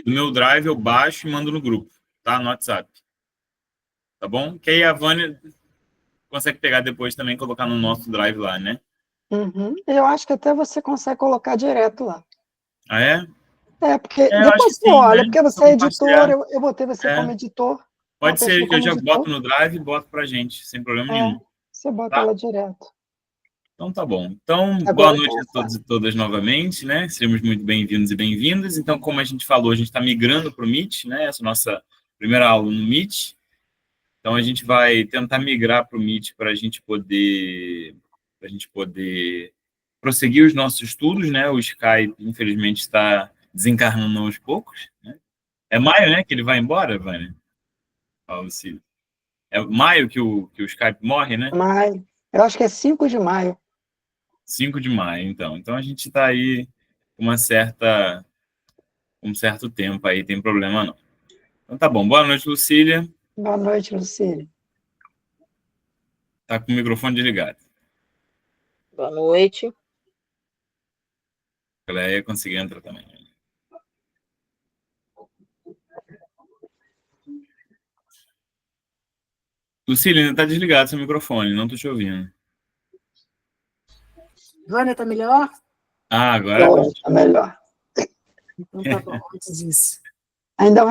do meu Drive eu baixo e mando no grupo, tá? No WhatsApp. Tá bom? Que aí a Vânia consegue pegar depois também e colocar no nosso Drive lá, né? Uhum. Eu acho que até você consegue colocar direto lá. Ah, é? Porque Eu acho que depois você sim, olha, né? porque Só você é editor, compartilhar. eu botei você como editor, uma Pode pessoa ser que eu como já boto editor, no Drive e boto pra gente, sem problema nenhum. você bota Tá? ela direto. Então tá bom. Então, boa Agora noite a todos e todas novamente, né? Sejamos muito bem-vindos e bem-vindas. Então, como a gente falou, a gente está migrando para o Meet, né? Essa é a nossa primeira aula no Meet. Então, a gente vai tentar migrar para o Meet para a gente poder prosseguir os nossos estudos, né? O Skype, infelizmente, está desencarnando aos poucos, né? É maio, né? Que ele vai embora, Vânia? Luci. É maio que o Skype morre, né? maio, eu acho que é 5 de maio. 5 de maio, então. Então a gente está aí com um certo tempo aí, tem problema não. Então tá bom. Boa noite, Lucília. Boa noite, Lucília. Tá com o microfone desligado. Boa noite. Ela ia conseguir entrar também. Lucília, ainda tá desligado seu microfone, não tô te ouvindo. Vânia, tá melhor? Ah, agora Tá melhor. Então tá bom, antes disso. Ainda é um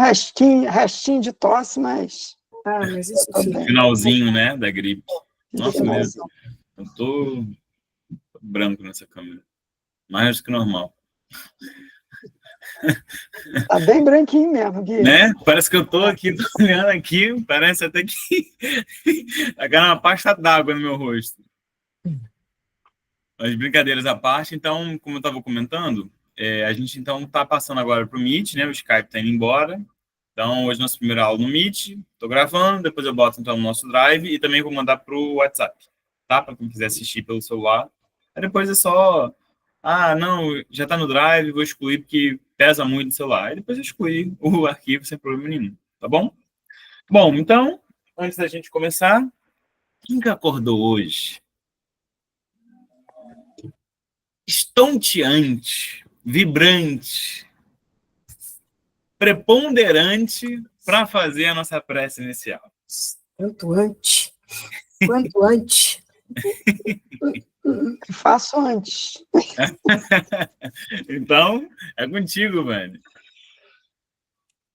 restinho de tosse, mas... Mas isso fica. Finalzinho, né, da gripe. Nossa, Finalzinho. eu tô branco nessa câmera. Mais do que normal. Tá bem branquinho mesmo, Gui. Né? Parece que eu tô aqui, tô olhando aqui, parece até que tá caindo uma pasta d'água no meu rosto. Mas brincadeiras à parte, então, como eu estava comentando, a gente então está passando agora para o Meet, né? O Skype está indo embora. Então, hoje nossa primeira aula no Meet, estou gravando, depois eu boto então no nosso Drive e também vou mandar para o WhatsApp, tá? Para quem quiser assistir pelo celular. Aí depois é só, não, já está no Drive, vou excluir porque pesa muito no celular. Aí depois eu excluir o arquivo sem problema nenhum, tá bom? Bom, então, antes da gente começar, quem que acordou hoje? Estonteante, vibrante, preponderante para fazer a nossa prece inicial. Quanto antes. Quanto antes. Faço antes. Então, é contigo, Vânia.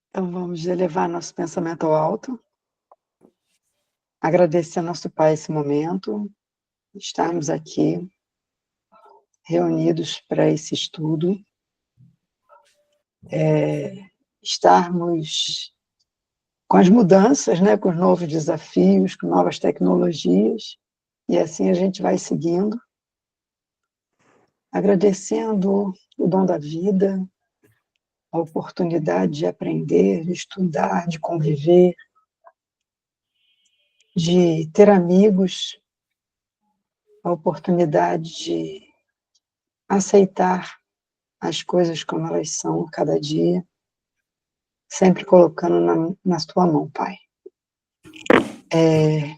Então vamos elevar nosso pensamento ao alto. Agradecer a nosso Pai esse momento, estarmos aqui reunidos para esse estudo, estarmos com as mudanças, né, com os novos desafios, com novas tecnologias, e assim a gente vai seguindo, agradecendo o dom da vida, a oportunidade de aprender, de estudar, de conviver, de ter amigos, a oportunidade de aceitar as coisas como elas são cada dia, sempre colocando na tua mão, Pai.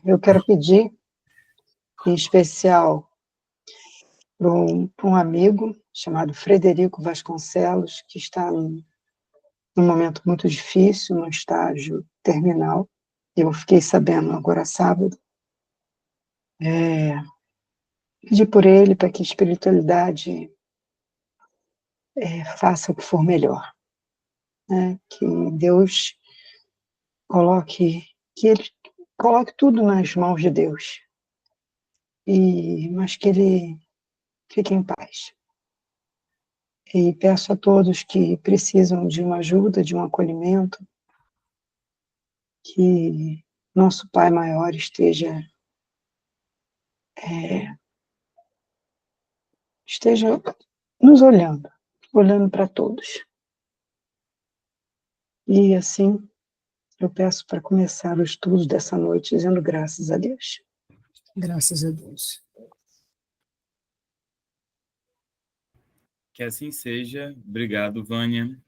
Eu quero pedir, em especial, para um amigo chamado Frederico Vasconcelos, que está num momento muito difícil, num estágio terminal. Eu fiquei sabendo agora sábado. Pedir por ele para que a espiritualidade faça o que for melhor. Né? Que Deus que ele coloque tudo nas mãos de Deus. Mas que ele fique em paz. E peço a todos que precisam de uma ajuda, de um acolhimento, que nosso Pai Maior esteja nos olhando para todos. E assim, eu peço para começar o estudo dessa noite dizendo graças a Deus. Graças a Deus. Que assim seja. Obrigado, Vânia.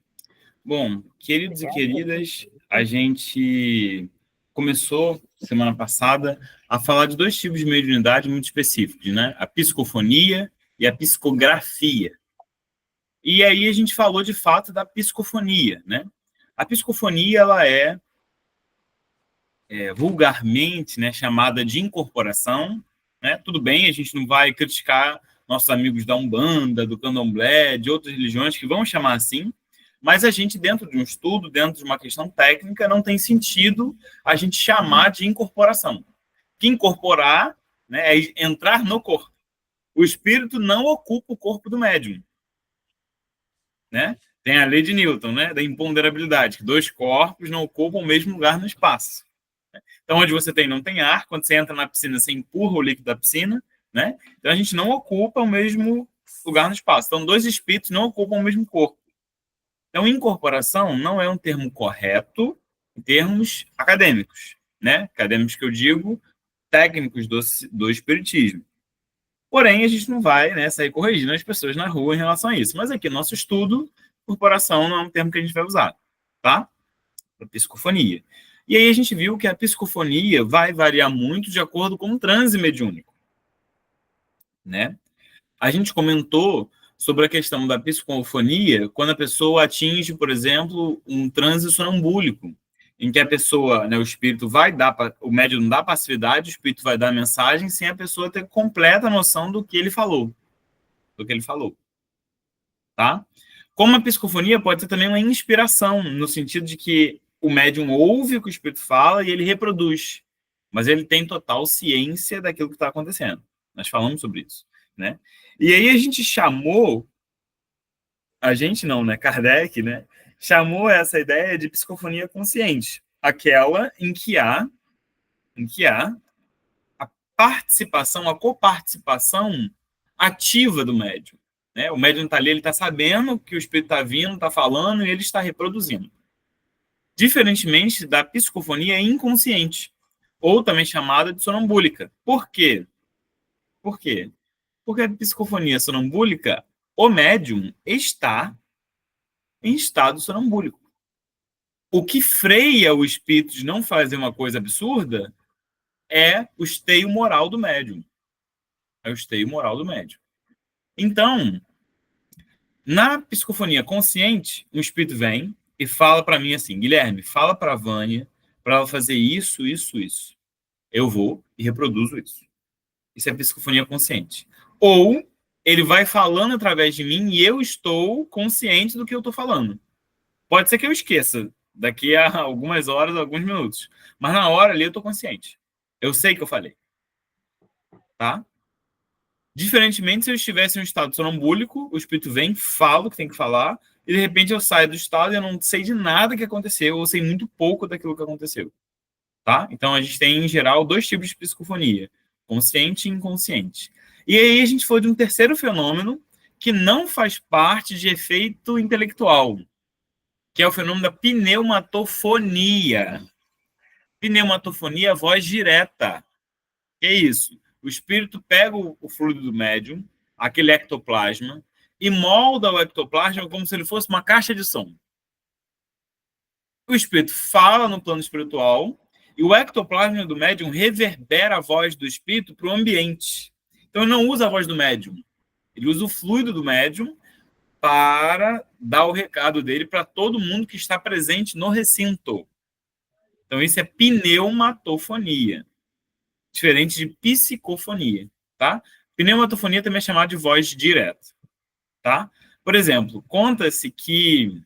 Bom, queridos e queridas, a gente começou, semana passada, a falar de dois tipos de mediunidade muito específicos, né? A psicofonia e a psicografia. E aí a gente falou, de fato, da psicofonia, né? A psicofonia, ela é vulgarmente, né, chamada de incorporação, né? Tudo bem, a gente não vai criticar nossos amigos da Umbanda, do Candomblé, de outras religiões que vão chamar assim, mas a gente, dentro de um estudo, dentro de uma questão técnica, não tem sentido a gente chamar de incorporação. Que incorporar, né, é entrar no corpo. O espírito não ocupa o corpo do médium, né? Tem a lei de Newton, né, da imponderabilidade, que dois corpos não ocupam o mesmo lugar no espaço. Então, onde você não tem ar, quando você entra na piscina, você empurra o líquido da piscina, né? Então, a gente não ocupa o mesmo lugar no espaço. Então, dois espíritos não ocupam o mesmo corpo. Então, incorporação não é um termo correto em termos acadêmicos, né? Acadêmicos que eu digo, técnicos do espiritismo. Porém, a gente não vai, né, sair corrigindo as pessoas na rua em relação a isso. Mas aqui, nosso estudo, corporação não é um termo que a gente vai usar, tá? Para psicofonia. E aí a gente viu que a psicofonia vai variar muito de acordo com o transe mediúnico, né? A gente comentou sobre a questão da psicofonia quando a pessoa atinge, por exemplo, um transe sonambúlico, em que a pessoa, né, o espírito vai dar, o médium dá passividade, o espírito vai dar a mensagem sem a pessoa ter completa noção do que ele falou, tá? Como a psicofonia pode ser também uma inspiração, no sentido de que o médium ouve o que o espírito fala e ele reproduz, mas ele tem total ciência daquilo que está acontecendo. Nós falamos sobre isso, né? E aí a gente chamou, a gente não, né? Kardec, né? Chamou essa ideia de psicofonia consciente, aquela em que há a participação, a coparticipação ativa do médium, né? O médium está ali, ele está sabendo que o espírito está vindo, está falando e ele está reproduzindo. Diferentemente da psicofonia inconsciente, ou também chamada de sonambúlica. Por quê? Por quê? Porque a psicofonia sonambúlica, o médium está em estado sonambúlico. O que freia o espírito de não fazer uma coisa absurda é o esteio moral do médium. É o esteio moral do médium. Então, na psicofonia consciente, o espírito vem e fala para mim assim: Guilherme, fala para a Vânia para ela fazer isso, isso, isso. Eu vou e reproduzo isso. Isso é psicofonia consciente. Ou ele vai falando através de mim e eu estou consciente do que eu estou falando. Pode ser que eu esqueça daqui a algumas horas, alguns minutos. Mas na hora ali eu estou consciente. Eu sei que eu falei. Tá? Diferentemente, se eu estivesse em um estado sonambúlico, o espírito vem, fala o que tem que falar, e de repente eu saio do estado e eu não sei de nada que aconteceu, ou sei muito pouco daquilo que aconteceu. Tá? Então a gente tem, em geral, dois tipos de psicofonia: consciente e inconsciente. E aí a gente foi de um terceiro fenômeno que não faz parte de efeito intelectual, que é o fenômeno da pneumatofonia. Pneumatofonia é voz direta. Que é isso? O espírito pega o fluido do médium, aquele ectoplasma, e molda o ectoplasma como se ele fosse uma caixa de som. O espírito fala no plano espiritual e o ectoplasma do médium reverbera a voz do espírito para o ambiente. Então, ele não usa a voz do médium. Ele usa o fluido do médium para dar o recado dele para todo mundo que está presente no recinto. Então, isso é pneumatofonia, diferente de psicofonia, tá? Pneumatofonia também é chamada de voz direta, tá? Por exemplo, conta-se que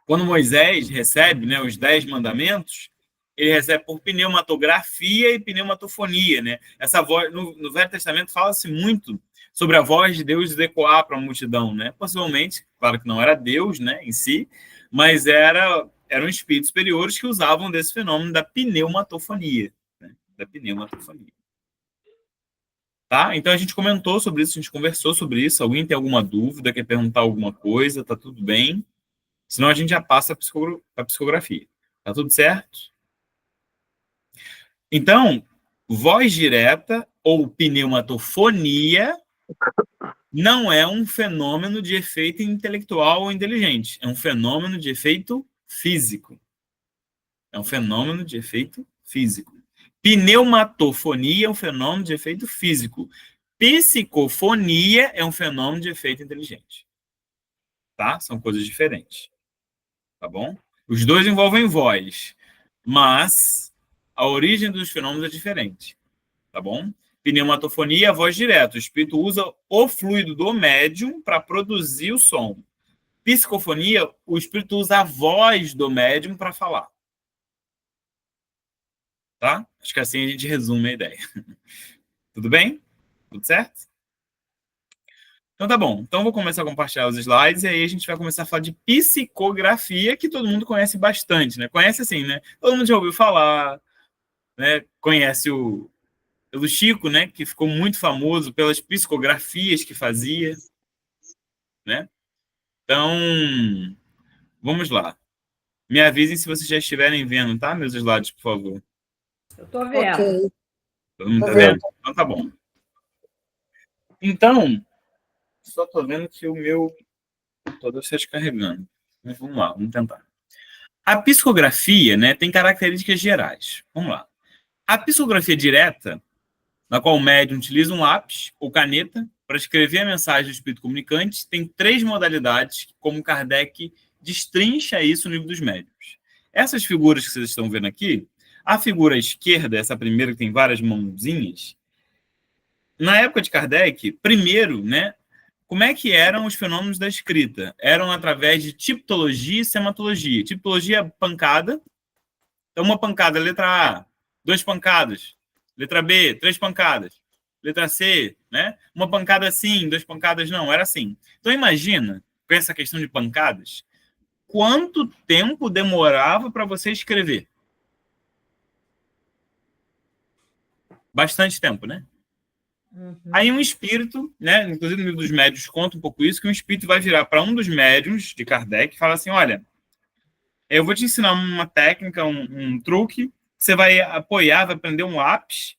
quando Moisés recebe, né, os 10 mandamentos, ele recebe por pneumatografia e pneumatofonia, né? Essa voz, no Velho Testamento fala-se muito sobre a voz de Deus ecoar para a multidão, né? Possivelmente, claro que não era Deus, né, em si, mas eram espíritos superiores que usavam desse fenômeno da pneumatofonia, né? Da pneumatofonia. Tá? Então a gente comentou sobre isso, a gente conversou sobre isso. Alguém tem alguma dúvida, quer perguntar alguma coisa, tá tudo bem? Senão a gente já passa a psicografia. Tá tudo certo? Então, voz direta ou pneumatofonia não é um fenômeno de efeito intelectual ou inteligente. É um fenômeno de efeito físico. É um fenômeno de efeito físico. Pneumatofonia é um fenômeno de efeito físico. Psicofonia é um fenômeno de efeito inteligente. Tá? São coisas diferentes. Tá bom? Os dois envolvem voz, mas a origem dos fenômenos é diferente, tá bom? Pneumatofonia é a voz direta. O espírito usa o fluido do médium para produzir o som. Psicofonia, o espírito usa a voz do médium para falar. Tá? Acho que assim a gente resume a ideia. Tudo bem? Tudo certo? Então tá bom. Então eu vou começar a compartilhar os slides e aí a gente vai começar a falar de psicografia, que todo mundo conhece bastante, né? Conhece assim, né? Todo mundo já ouviu falar, né? Conhece o Chico, né? Que ficou muito famoso pelas psicografias que fazia, né? Então, vamos lá. Me avisem se vocês já estiverem vendo, tá? Meus slides, por favor. Eu estou vendo. Ok. Todo mundo tá Tá vendo? Então tá bom. Então, só tô vendo que o meu todo está descarregando. Mas vamos lá, vamos tentar. A psicografia, né, tem características gerais. Vamos lá. A psicografia direta, na qual o médium utiliza um lápis ou caneta para escrever a mensagem do espírito comunicante, tem 3 modalidades, como Kardec destrincha isso no livro dos médiuns. Essas figuras que vocês estão vendo aqui, a figura à esquerda, essa primeira que tem várias mãozinhas, na época de Kardec, primeiro, né, como é que eram os fenômenos da escrita? Eram através de tipologia e sematologia. Tipologia, pancada. Então, uma pancada, letra A, 2 pancadas. Letra B, 3 pancadas. Letra C, né? Uma pancada sim, 2 pancadas não. Era assim. Então, imagina, com essa questão de pancadas, quanto tempo demorava para você escrever? Bastante tempo, né? Aí um espírito, né, inclusive no livro dos médiuns conta um pouco isso, que um espírito vai virar para um dos médiuns de Kardec e fala assim, olha, eu vou te ensinar uma técnica, um truque, você vai apoiar, vai prender um lápis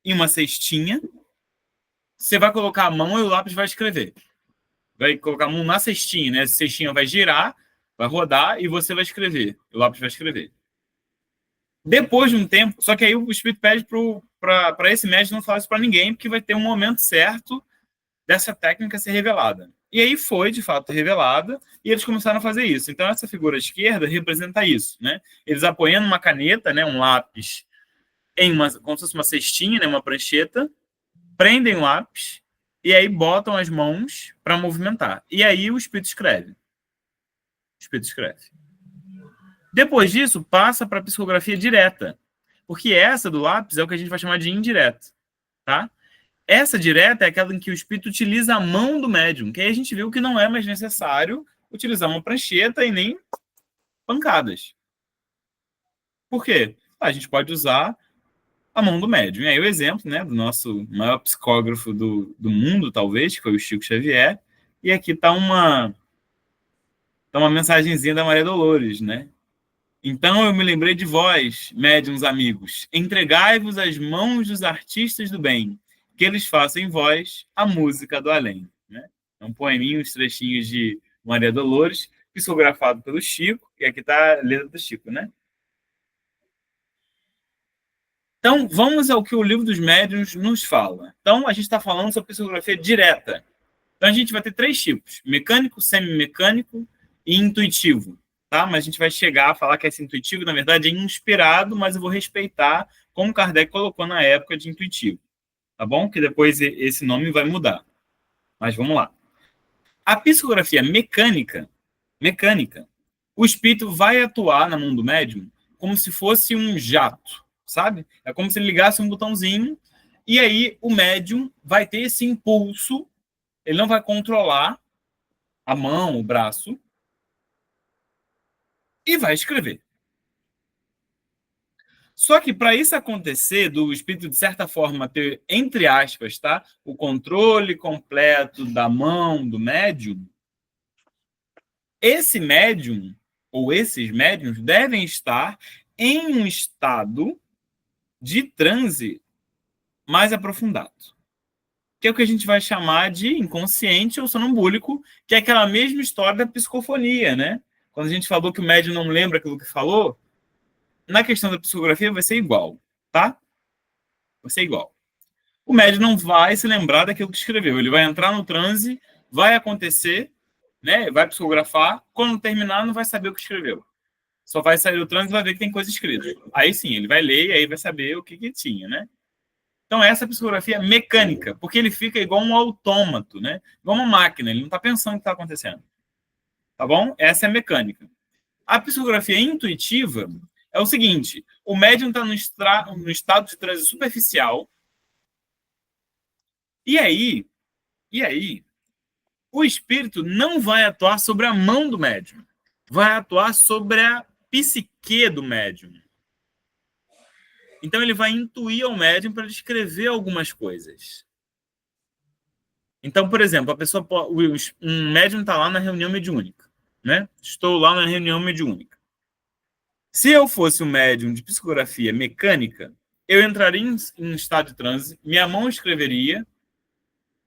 em uma cestinha, você vai colocar a mão e o lápis vai escrever. Vai colocar a mão na cestinha, né, a cestinha vai girar, vai rodar e você vai escrever, o lápis vai escrever. Depois de um tempo, só que aí o espírito pede para esse médium não falar isso para ninguém, porque vai ter um momento certo dessa técnica ser revelada. E aí foi, de fato, revelada, e eles começaram a fazer isso. Então, essa figura esquerda representa isso, né? Eles apoiando uma caneta, né, um lápis, como se fosse uma cestinha, né, uma prancheta, prendem o lápis, e aí botam as mãos para movimentar. E aí o espírito escreve. O espírito escreve. Depois disso, passa para a psicografia direta, porque essa do lápis é o que a gente vai chamar de indireta, tá? Essa direta é aquela em que o espírito utiliza a mão do médium, que aí a gente viu que não é mais necessário utilizar uma prancheta e nem pancadas. Por quê? A gente pode usar a mão do médium. E aí o exemplo, né, do nosso maior psicógrafo do mundo, talvez, que foi o Chico Xavier, e aqui está uma mensagenzinha da Maria Dolores, né? Então eu me lembrei de vós, médiuns amigos, entregai-vos às mãos dos artistas do bem, que eles façam em vós a música do além. Né? É um poeminho, uns trechinhos de Maria Dolores, psicografado pelo Chico, e aqui está a letra do Chico, né? Então, vamos ao que o livro dos médiuns nos fala. Então, a gente está falando sobre psicografia direta. Então, a gente vai ter 3 tipos, mecânico, semimecânico e intuitivo. Tá? Mas a gente vai chegar a falar que esse intuitivo, na verdade, é inspirado, mas eu vou respeitar como Kardec colocou na época de intuitivo. Tá bom? Que depois esse nome vai mudar. Mas vamos lá. A psicografia mecânica, o espírito vai atuar na mão do médium como se fosse um jato, sabe? É como se ele ligasse um botãozinho e aí o médium vai ter esse impulso, ele não vai controlar a mão, o braço, e vai escrever. Só que para isso acontecer, do espírito, de certa forma, ter, entre aspas, tá, o controle completo da mão do médium, esse médium, ou esses médiums, devem estar em um estado de transe mais aprofundado. Que é o que a gente vai chamar de inconsciente ou sonambúlico, que é aquela mesma história da psicofonia, né? Quando a gente falou que o médium não lembra aquilo que falou, na questão da psicografia vai ser igual, tá? Vai ser igual. O médium não vai se lembrar daquilo que escreveu. Ele vai entrar no transe, vai acontecer, né? Vai psicografar. Quando terminar, não vai saber o que escreveu. só vai sair do transe e vai ver que tem coisa escrita. Aí sim, ele vai ler e aí vai saber o que tinha, né? Então, essa é a psicografia mecânica, porque ele fica igual um autômato, né? Igual uma máquina, ele não está pensando o que está acontecendo. Tá bom? Essa é a mecânica. A psicografia intuitiva é o seguinte: o médium está no estado de transe superficial, e aí, o espírito não vai atuar sobre a mão do médium, vai atuar sobre a psique do médium. Então, ele vai intuir ao médium para descrever algumas coisas. Então, por exemplo, um médium está lá na reunião mediúnica, né? Estou lá na reunião mediúnica. Se eu fosse um médium de psicografia mecânica, eu entraria em estado de transe, minha mão escreveria,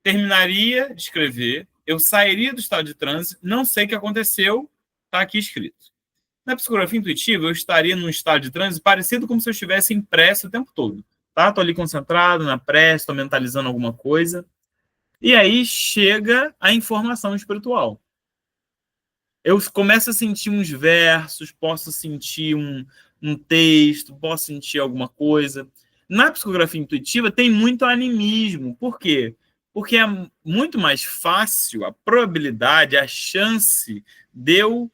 terminaria de escrever, eu sairia do estado de transe, não sei o que aconteceu, está aqui escrito. Na psicografia intuitiva, eu estaria num estado de transe parecido como se eu estivesse impresso o tempo todo. Tá? Estou ali concentrado na prece, estou mentalizando alguma coisa. E aí chega a informação espiritual. Eu começo a sentir uns versos, posso sentir um texto, posso sentir alguma coisa. Na psicografia intuitiva tem muito animismo. Por quê? Porque é muito mais fácil a probabilidade, a chance de eu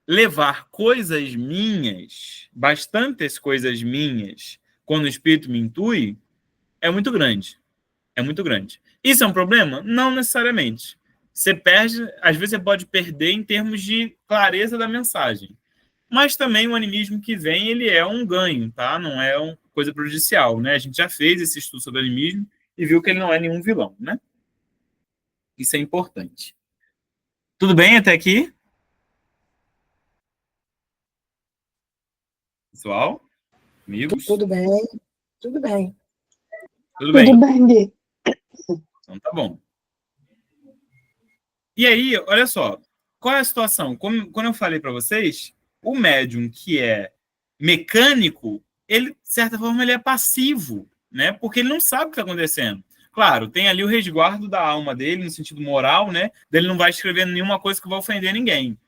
levar coisas minhas, bastantes coisas minhas, quando o espírito me intui, é muito grande. É muito grande. Isso é um problema? Não necessariamente. Você perde, às vezes você pode perder em termos de clareza da mensagem. Mas também o animismo que vem, ele é um ganho, tá? Não é uma coisa prejudicial, né? A gente já fez esse estudo sobre animismo e viu que ele não é nenhum vilão, né? Isso é importante. Tudo bem até aqui? Pessoal? Amigos? Tudo bem, tudo bem. Tudo bem. Tudo bem, Gui. Então tá bom. E aí, olha só, qual é a situação? Quando eu falei para vocês, o médium que é mecânico, ele, de certa forma, ele é passivo, né? Porque ele não sabe o que está acontecendo. Claro, tem ali o resguardo da alma dele, no sentido moral, né? Ele não vai escrever nenhuma coisa que vai ofender ninguém.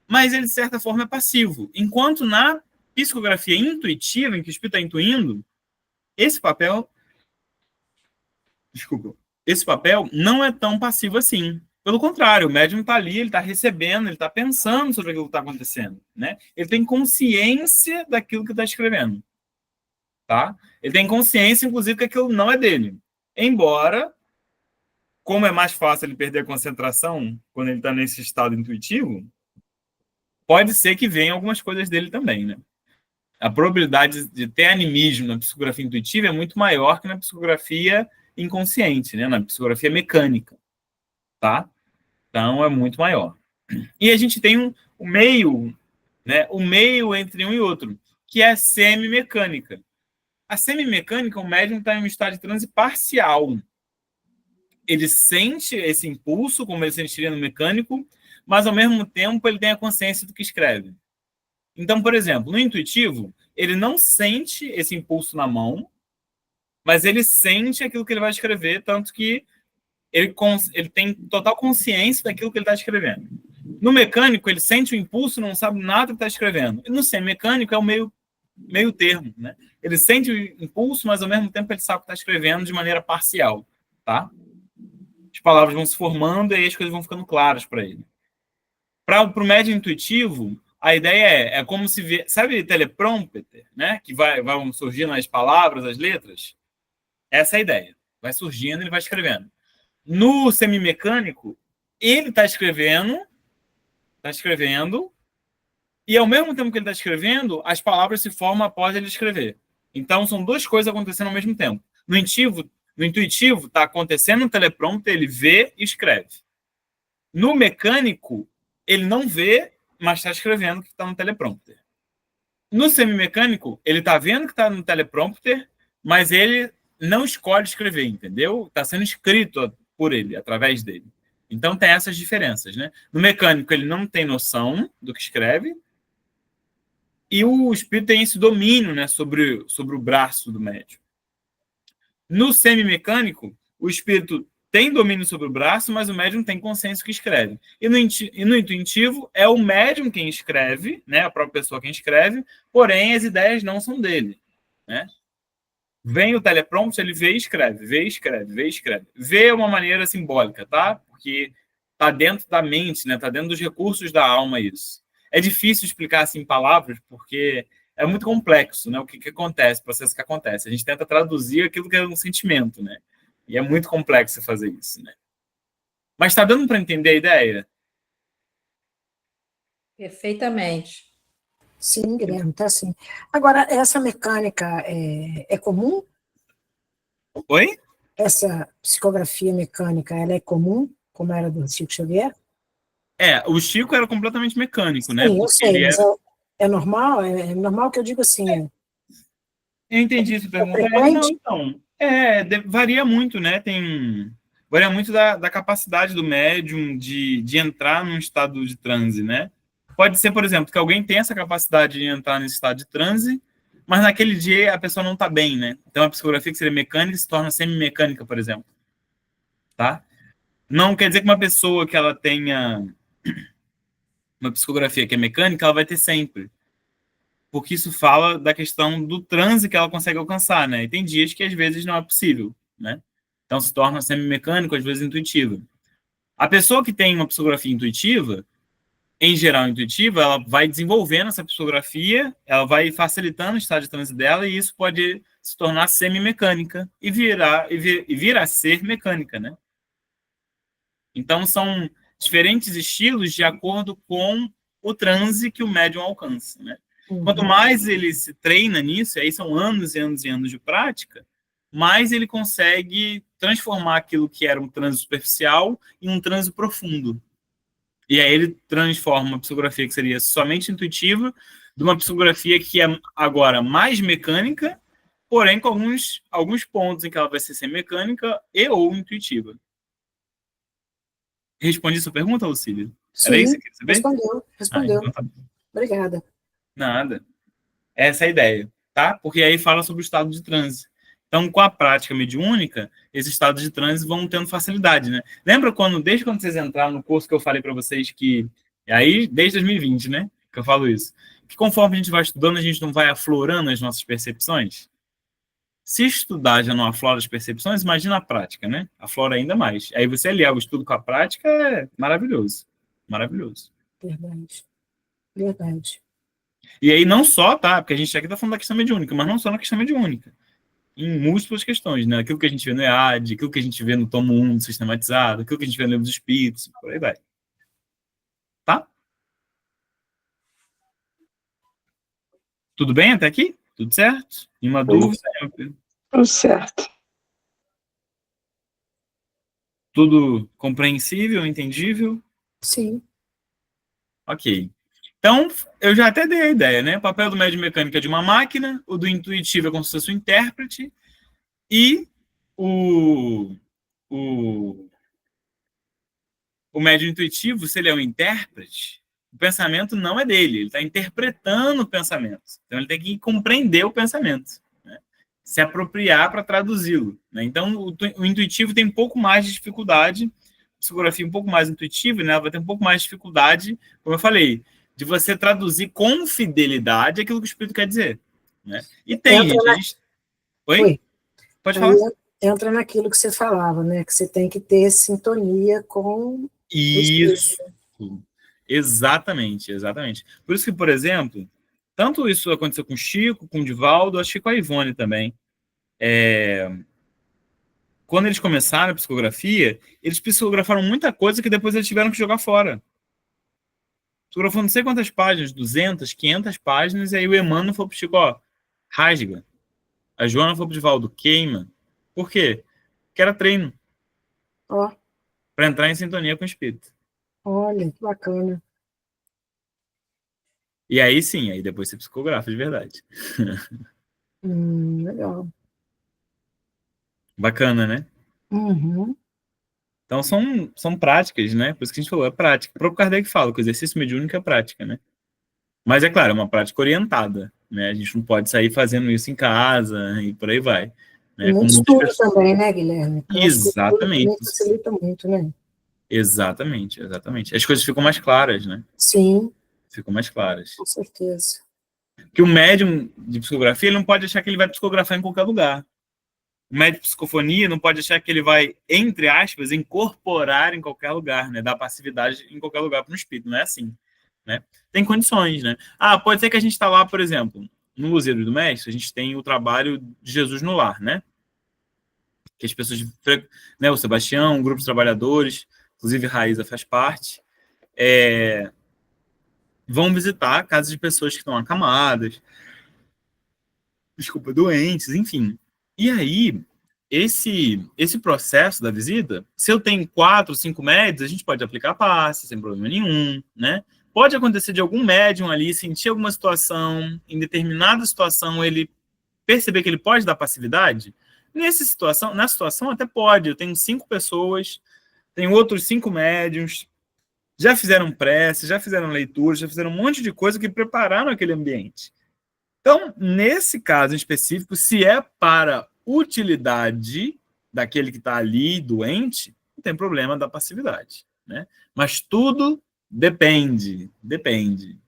Mas ele, de certa forma, é passivo. Enquanto na psicografia intuitiva, em que o espírito está intuindo, esse papel... Desculpa. Esse papel não é tão passivo assim. Pelo contrário, o médium está ali, ele está recebendo, ele está pensando sobre aquilo que está acontecendo, né? Ele tem consciência daquilo que está escrevendo, tá? Ele tem consciência, inclusive, que aquilo não é dele. Embora, como é mais fácil ele perder a concentração quando ele está nesse estado intuitivo, pode ser que venham algumas coisas dele também, né? A probabilidade de ter animismo na psicografia intuitiva é muito maior que na psicografia inconsciente, né? Na psicografia mecânica, tá? Então, é muito maior. E a gente tem um meio, né? O meio entre um e outro, que é a semimecânica. A semimecânica, o médium está em um estado de transe parcial. Ele sente esse impulso, como ele sentiria no mecânico, mas, ao mesmo tempo, ele tem a consciência do que escreve. Então, por exemplo, no intuitivo, ele não sente esse impulso na mão, mas ele sente aquilo que ele vai escrever, tanto que ele tem total consciência daquilo que ele está escrevendo. No mecânico, ele sente o impulso, não sabe nada que está escrevendo. E no semimecânico é o meio termo, né? Ele sente o impulso, mas ao mesmo tempo ele sabe o que está escrevendo de maneira parcial, tá? As palavras vão se formando e aí as coisas vão ficando claras para ele. Para o médium intuitivo, a ideia é como se vê, sabe, teleprompter, né? Que vão surgindo as palavras, as letras. Essa é a ideia. Vai surgindo, ele vai escrevendo. No semimecânico, ele está escrevendo, e ao mesmo tempo que ele está escrevendo, as palavras se formam após ele escrever. Então, são duas coisas acontecendo ao mesmo tempo. No intuitivo, está acontecendo no teleprompter, ele vê e escreve. No mecânico, ele não vê, mas está escrevendo o que está no teleprompter. No semimecânico, ele está vendo que está no teleprompter, mas ele não escolhe escrever, entendeu? Está sendo escrito por ele, através dele. Então, tem essas diferenças, né? No mecânico, ele não tem noção do que escreve, e o espírito tem esse domínio, né, sobre o braço do médium. No semimecânico, o espírito tem domínio sobre o braço, mas o médium tem consciência que escreve. E no intuitivo, é o médium quem escreve, né? A própria pessoa quem escreve, porém as ideias não são dele, né? Vem o teleprompter, ele vê e escreve, vê e escreve, vê e escreve. Vê é uma maneira simbólica, tá? Porque tá dentro da mente, né? Tá dentro dos recursos da alma isso. É difícil explicar assim em palavras, porque é muito complexo, né? O que acontece, o processo que acontece. A gente tenta traduzir aquilo que é um sentimento, né? E é muito complexo fazer isso, né? Mas está dando para entender a ideia? Perfeitamente. Sim, Guilherme, tá sim. Agora, essa mecânica é comum? Oi? Essa psicografia mecânica, ela é comum, como era do Chico Xavier? O Chico era completamente mecânico, né? Sim, eu Porque sei, ele mas é normal? É normal que eu digo assim, Eu entendi essa pergunta. Não, frequente? então. Varia muito, né? Varia muito da capacidade do médium de entrar num estado de transe, né? Pode ser, por exemplo, que alguém tenha essa capacidade de entrar nesse estado de transe, mas naquele dia a pessoa não está bem, né? Então a psicografia que seria mecânica se torna semi-mecânica, por exemplo. Tá? Não quer dizer que uma pessoa que ela tenha uma psicografia que é mecânica, ela vai ter sempre. Porque isso fala da questão do transe que ela consegue alcançar, né? E tem dias que às vezes não é possível, né? Então se torna semi-mecânico, às vezes intuitivo. A pessoa que tem uma psicografia intuitiva, em geral intuitiva, ela vai desenvolvendo essa psicografia, ela vai facilitando o estado de transe dela e isso pode se tornar semi-mecânica e vir a ser mecânica, né? Então são diferentes estilos de acordo com o transe que o médium alcança, né? Quanto mais ele se treina nisso, e aí são anos e anos e anos de prática, mais ele consegue transformar aquilo que era um transe superficial em um transe profundo. E aí ele transforma uma psicografia que seria somente intuitiva de uma psicografia que é agora mais mecânica, porém com alguns pontos em que ela vai ser mecânica e ou intuitiva. Respondi sua pergunta, Lucília? Era isso Sim, que você queria saber? respondeu. Então tá. Obrigada. Nada. Essa é a ideia, tá? Porque aí fala sobre o estado de transe. Então, com a prática mediúnica, esses estados de transe vão tendo facilidade, né? Lembra desde quando vocês entraram no curso que eu falei para vocês que... Aí, desde 2020, né? Que eu falo isso. Que conforme a gente vai estudando, a gente não vai aflorando as nossas percepções? Se estudar já não aflora as percepções, imagina a prática, né? Aflora ainda mais. Aí você aliar o estudo com a prática é maravilhoso. Maravilhoso. Verdade. Verdade. E aí não só, tá? Porque a gente aqui está falando da questão mediúnica, mas não só na questão mediúnica. Em múltiplas questões, né? Aquilo que a gente vê no EAD, aquilo que a gente vê no tomo 1 do Sistematizado, aquilo que a gente vê no Livro dos Espíritos, por aí vai. Tá? Tudo bem até aqui? Tudo certo? Nenhuma dúvida? Tudo certo. Tudo compreensível, entendível? Sim. Ok. Então, eu já até dei a ideia, né? O papel do médium mecânico é de uma máquina, o do intuitivo é como se fosse um intérprete, e o médium intuitivo, se ele é um intérprete, o pensamento não é dele, ele está interpretando o pensamento. Então, ele tem que compreender o pensamento, né? Se apropriar para traduzi-lo, né? Então, o intuitivo tem um pouco mais de dificuldade, psicografia um pouco mais intuitiva, né? Ela vai ter um pouco mais de dificuldade, como eu falei, de você traduzir com fidelidade aquilo que o Espírito quer dizer, né? E tem, gente... Oi? Pode falar. Entra naquilo que você falava, né? Que você tem que ter sintonia com... Isso. Exatamente. Por isso que, por exemplo, tanto isso aconteceu com o Chico, com o Divaldo, acho que com a Ivone também. Quando eles começaram a psicografia, eles psicografaram muita coisa que depois eles tiveram que jogar fora. Psicografou não sei quantas páginas, 200, 500 páginas, e aí o Emmanuel falou pro Chico, ó, rasga. A Joana falou pro Divaldo, queima. Por quê? Porque era treino. Ó. Para entrar em sintonia com o Espírito. Olha, que bacana. E aí sim, aí depois você psicografa de verdade. Legal. Bacana, né? Uhum. Então são práticas, né? Por isso que a gente falou, é prática. O próprio Kardec fala que o exercício mediúnico é prática, né? Mas é claro, é uma prática orientada, né? A gente não pode sair fazendo isso em casa e por aí vai. Né? Muito estudo também, né, Guilherme? Então, exatamente. Também facilita muito, né? Exatamente, exatamente. As coisas ficam mais claras, né? Sim. Ficam mais claras. Com certeza. Que o médium de psicografia, ele não pode achar que ele vai psicografar em qualquer lugar. O médium de psicofonia não pode achar que ele vai, entre aspas, incorporar em qualquer lugar, né? Dar passividade em qualquer lugar para um espírito. Não é assim, né? Tem condições, né? Pode ser que a gente está lá, por exemplo, no Luzeiro do Mestre, a gente tem o trabalho de Jesus no Lar, né? Que as pessoas, né? O Sebastião, um grupo de trabalhadores, inclusive Raíza faz parte, vão visitar casas de pessoas que estão acamadas, doentes, enfim. E aí, esse processo da visita, se eu tenho 4, 5 médios, a gente pode aplicar passe, sem problema nenhum, né? Pode acontecer de algum médium ali sentir alguma situação, em determinada situação, ele perceber que ele pode dar passividade. Na situação até pode. Eu tenho 5 pessoas, tenho outros 5 médiums, já fizeram prece, já fizeram leitura, já fizeram um monte de coisa que prepararam aquele ambiente. Então, nesse caso em específico, se é para utilidade daquele que está ali doente, não tem problema da passividade, né? Mas tudo depende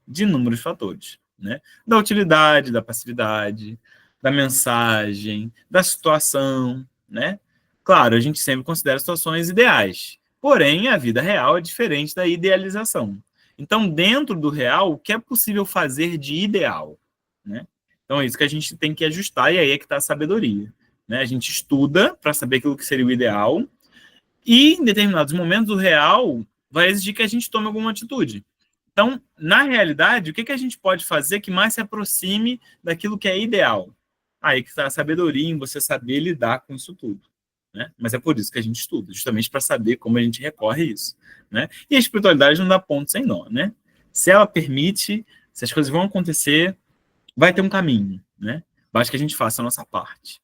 de inúmeros fatores, né? Da utilidade, da passividade, da mensagem, da situação, né? Claro, a gente sempre considera situações ideais, porém a vida real é diferente da idealização. Então, dentro do real, o que é possível fazer de ideal? Né? Então é isso que a gente tem que ajustar, e aí é que está a sabedoria. Né? A gente estuda para saber aquilo que seria o ideal, e em determinados momentos o real vai exigir que a gente tome alguma atitude. Então, na realidade, o que a gente pode fazer que mais se aproxime daquilo que é ideal? Aí que está a sabedoria em você saber lidar com isso tudo. Né? Mas é por isso que a gente estuda, justamente para saber como a gente recorre a isso. Né? E a espiritualidade não dá ponto sem nó. Né? Se ela permite, se as coisas vão acontecer, vai ter um caminho, né? Basta que a gente faça a nossa parte.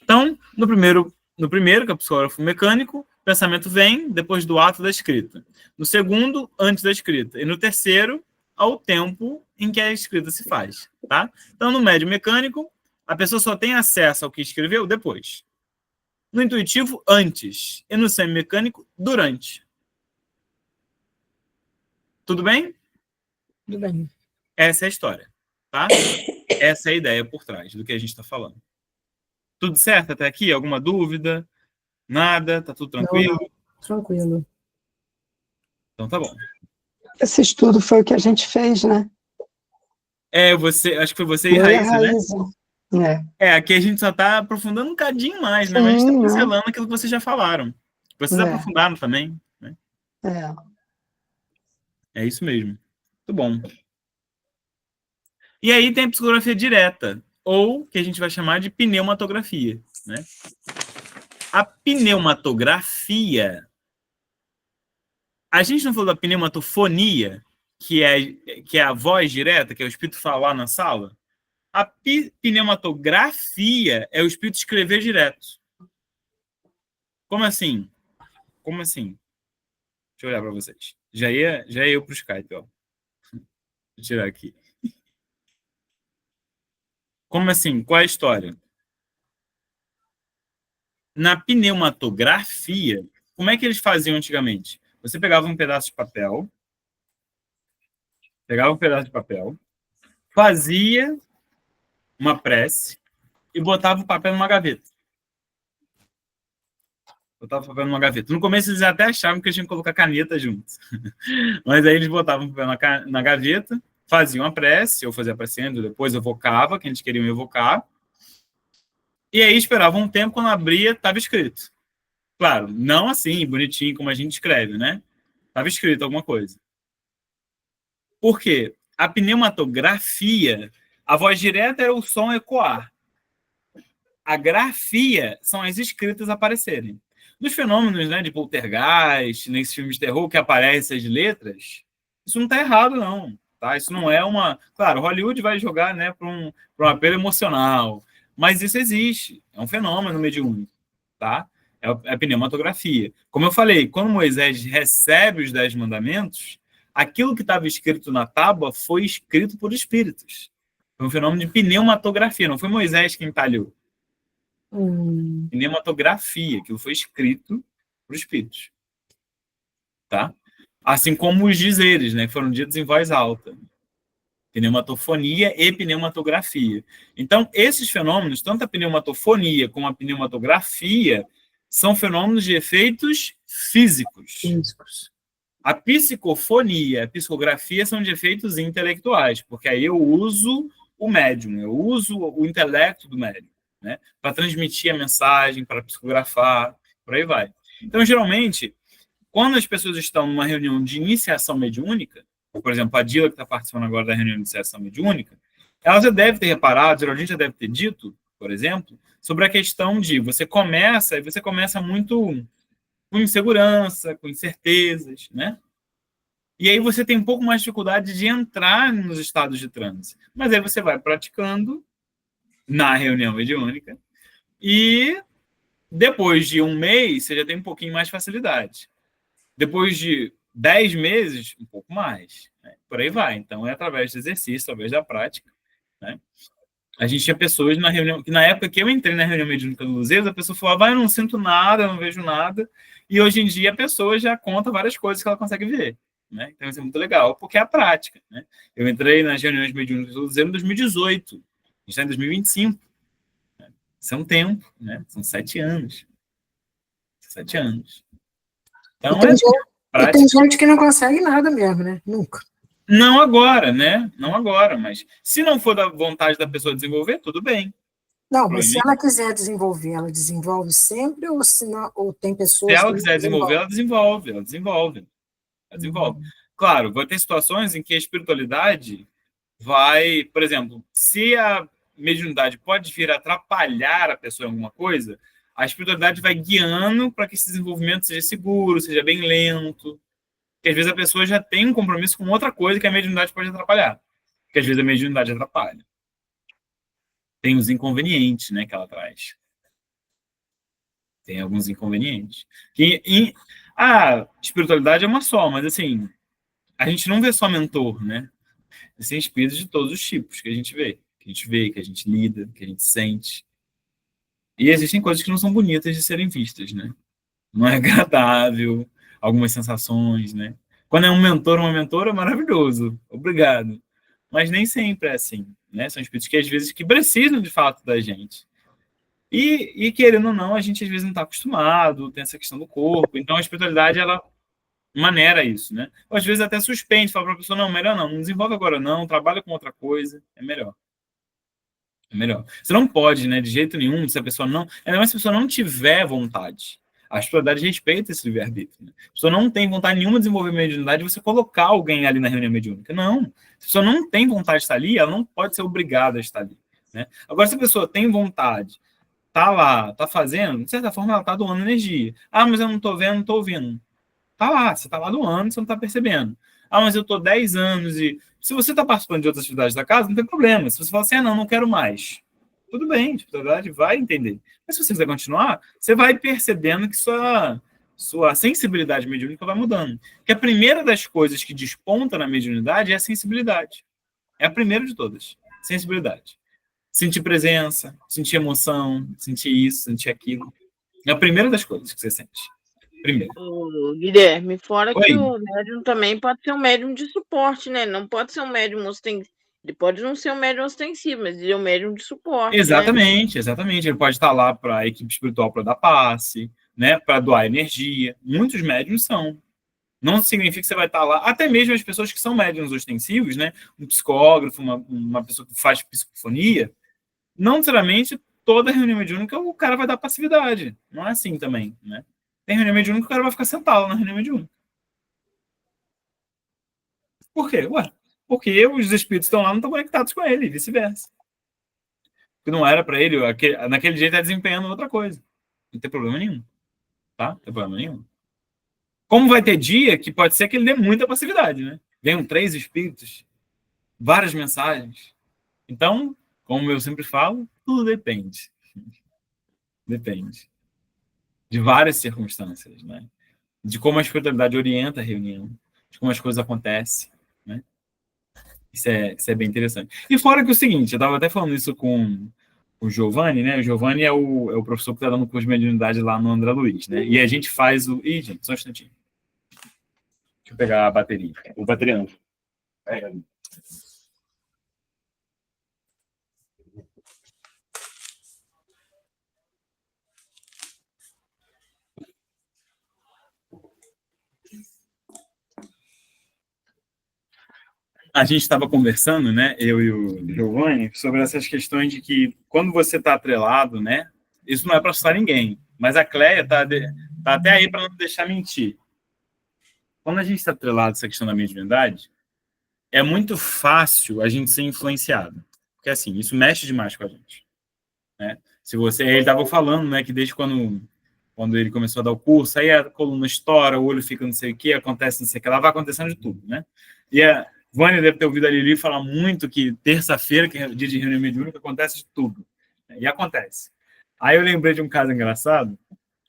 Então, no primeiro, que é o psicógrafo mecânico, o pensamento vem depois do ato da escrita. No segundo, antes da escrita. E no terceiro, ao tempo em que a escrita se faz, tá? Então, no médium mecânico, a pessoa só tem acesso ao que escreveu depois. No intuitivo, antes. E no semimecânico, durante. Tudo bem? Tudo bem. Essa é a história, tá? Essa é a ideia por trás do que a gente está falando. Tudo certo até aqui? Alguma dúvida? Nada? Tá tudo tranquilo? Não. Tranquilo. Então tá bom. Esse estudo foi o que a gente fez, né? Acho que foi você e Raíssa, né? Aqui a gente só está aprofundando um cadinho mais, né? Mas a gente está pincelando aquilo que vocês já falaram. Vocês aprofundaram também, né? É isso mesmo. Muito bom. E aí tem a psicografia direta, ou que a gente vai chamar de pneumatografia, né? A pneumatografia, a gente não falou da pneumatofonia, que é a voz direta, que é o espírito falar na sala? A pneumatografia é o espírito escrever direto. Como assim? Como assim? Deixa eu olhar para vocês. Já ia eu para o Skype, ó. Vou tirar aqui. Como assim? Qual é a história? Na pneumatografia, como é que eles faziam antigamente? Você pegava um pedaço de papel, fazia uma prece e botava o papel numa gaveta. No começo eles até achavam que eles tinham que colocar caneta junto. Mas aí eles botavam o papel na gaveta, faziam a prece, eu fazia a prece, depois evocava, que eles queriam evocar. E aí esperavam um tempo, quando abria, estava escrito. Claro, não assim, bonitinho, como a gente escreve, né? Estava escrito alguma coisa. Por quê? A pneumatografia, a voz direta era o som ecoar. A grafia são as escritas aparecerem. Dos fenômenos, né, de poltergeist, nesses filmes de terror que aparecem as letras, isso não está errado, não. Tá? Isso não é uma... Claro, Hollywood vai jogar, né, para um apelo emocional, mas isso existe. É um fenômeno mediúnico. Tá? É a pneumatografia. Como eu falei, quando Moisés recebe os 10 mandamentos, aquilo que estava escrito na tábua foi escrito por espíritos. Foi um fenômeno de pneumatografia, não foi Moisés quem talhou. Hum. Pneumatografia, aquilo foi escrito para os espíritos. Tá? Assim como os dizeres, né, que foram ditos em voz alta. Pneumatofonia e pneumatografia. Então, esses fenômenos, tanto a pneumatofonia como a pneumatografia, são fenômenos de efeitos físicos. A psicofonia, a psicografia são de efeitos intelectuais, porque aí eu uso o médium, eu uso o intelecto do médium, né, para transmitir a mensagem, para psicografar, por aí vai. Então, geralmente, quando as pessoas estão numa reunião de iniciação mediúnica, por exemplo, a Dila, que está participando agora da reunião de iniciação mediúnica, ela já deve ter reparado, geralmente já deve ter dito, por exemplo, sobre a questão de você começa muito com insegurança, com incertezas, né? E aí você tem um pouco mais de dificuldade de entrar nos estados de transe. Mas aí você vai praticando na reunião mediúnica e depois de um mês você já tem um pouquinho mais de facilidade. Depois de 10 meses, um pouco mais. Né? Por aí vai. Então, é através do exercício, através da prática. Né? A gente tinha pessoas na reunião, que na época que eu entrei na reunião mediúnica do Luzeiros, a pessoa falava, eu não sinto nada, eu não vejo nada. E hoje em dia a pessoa já conta várias coisas que ela consegue ver. Né? Então, isso é muito legal, porque é a prática. Né? Eu entrei nas reuniões mediúnicas do Luzeiros em 2018. A gente está em 2025. Né? Isso é um tempo, né? São 7 anos. 7 anos. Então, e tem gente que não consegue nada mesmo, né? Nunca. Não agora, né? Não agora, mas se não for da vontade da pessoa desenvolver, tudo bem. Não, mas se ela quiser desenvolver, ela desenvolve sempre, ou, se não, ou tem pessoas se ela que quiser desenvolver, ela desenvolve. Claro, vai ter situações em que a espiritualidade vai, por exemplo, se a mediunidade pode vir a atrapalhar a pessoa em alguma coisa, a espiritualidade vai guiando para que esse desenvolvimento seja seguro, seja bem lento. Porque às vezes a pessoa já tem um compromisso com outra coisa que a mediunidade pode atrapalhar. Porque às vezes a mediunidade atrapalha. Tem os inconvenientes, né, que ela traz. Tem alguns inconvenientes. A espiritualidade é uma só, mas assim, a gente não vê só mentor, né? Existem espíritos de todos os tipos que a gente vê. Que a gente lida, que a gente sente. E existem coisas que não são bonitas de serem vistas, né? Não é agradável, algumas sensações, né? Quando é um mentor ou uma mentora, é maravilhoso. Obrigado. Mas nem sempre é assim, né? São espíritos que às vezes que precisam de fato da gente. E querendo ou não, a gente às vezes não está acostumado, tem essa questão do corpo. Então a espiritualidade, ela maneira isso, né? Ou às vezes até suspende, fala para a pessoa, não, melhor não desenvolve agora não, trabalha com outra coisa, é melhor. É melhor. Você não pode, né, de jeito nenhum, se a pessoa não... Ainda mais se a pessoa não tiver vontade. A espiritualidade respeita esse livre-arbítrio. Né? Se a pessoa não tem vontade nenhuma de desenvolver mediunidade, você colocar alguém ali na reunião mediúnica. Não. Se a pessoa não tem vontade de estar ali, ela não pode ser obrigada a estar ali. Né? Agora, se a pessoa tem vontade, tá lá, tá fazendo, de certa forma ela tá doando energia. Ah, mas eu não tô vendo, não tô ouvindo. Tá lá, você tá lá doando, você não tá percebendo. Ah, mas eu tô 10 anos e... Se você tá participando de outras atividades da casa, não tem problema. Se você fala assim, não quero mais. Tudo bem, a espiritualidade vai entender. Mas se você quiser continuar, você vai percebendo que sua sensibilidade mediúnica vai mudando. Que a primeira das coisas que desponta na mediunidade é a sensibilidade. É a primeira de todas. Sensibilidade. Sentir presença, sentir emoção, sentir isso, sentir aquilo. É a primeira das coisas que você sente. Primeiro. Guilherme, fora Oi. que o médium também pode ser um médium de suporte, né? Não pode ser um médium ostensivo. Ele pode não ser um médium ostensivo, mas ele é um médium de suporte. Exatamente, né? Exatamente. Ele pode estar lá para a equipe espiritual para dar passe, né? Para doar energia. Muitos médiums são. Não significa que você vai estar lá, até mesmo as pessoas que são médiums ostensivos, né? Um psicógrafo, uma pessoa que faz psicofonia, não necessariamente toda reunião mediúnica o cara vai dar passividade. Não é assim também, né? Tem reunião mediúnica que o cara vai ficar sentado na reunião mediúnica. Por quê? Ué, porque os espíritos estão lá, não estão conectados com ele, e vice-versa. Porque não era para ele, naquele jeito, desempenhando outra coisa. Não tem problema nenhum. Tá? Não tem problema nenhum. Como vai ter dia que pode ser que ele dê muita passividade, né? Venham 3 espíritos, várias mensagens. Então, como eu sempre falo, tudo depende. Depende. De várias circunstâncias, né? De como a espiritualidade orienta a reunião, de como as coisas acontecem, né? Isso é bem interessante. E fora que é o seguinte, eu estava até falando isso com o Giovanni, né? O Giovanni é o professor que está dando curso de mediunidade lá no André Luiz, né? E a gente faz o... Ih, gente, só um instantinho. Deixa eu pegar a bateria. O bateria não. Pega ali. A gente estava conversando, né, eu e o Giovanni, sobre essas questões de que quando você está atrelado, né, isso não é para assustar ninguém, mas a Cleia tá até aí para não deixar mentir. Quando a gente está atrelado a essa questão da mediunidade, é muito fácil a gente ser influenciado, porque assim, isso mexe demais com a gente, né? Ele estava falando, né, que desde quando ele começou a dar o curso, aí a coluna estoura, o olho fica não sei o que, acontece não sei o que, lá vai acontecendo de tudo, né? E a Vânia deve ter ouvido a Lili falar muito que terça-feira, que é dia de reunião mediúnica, acontece de tudo. E acontece. Aí eu lembrei de um caso engraçado,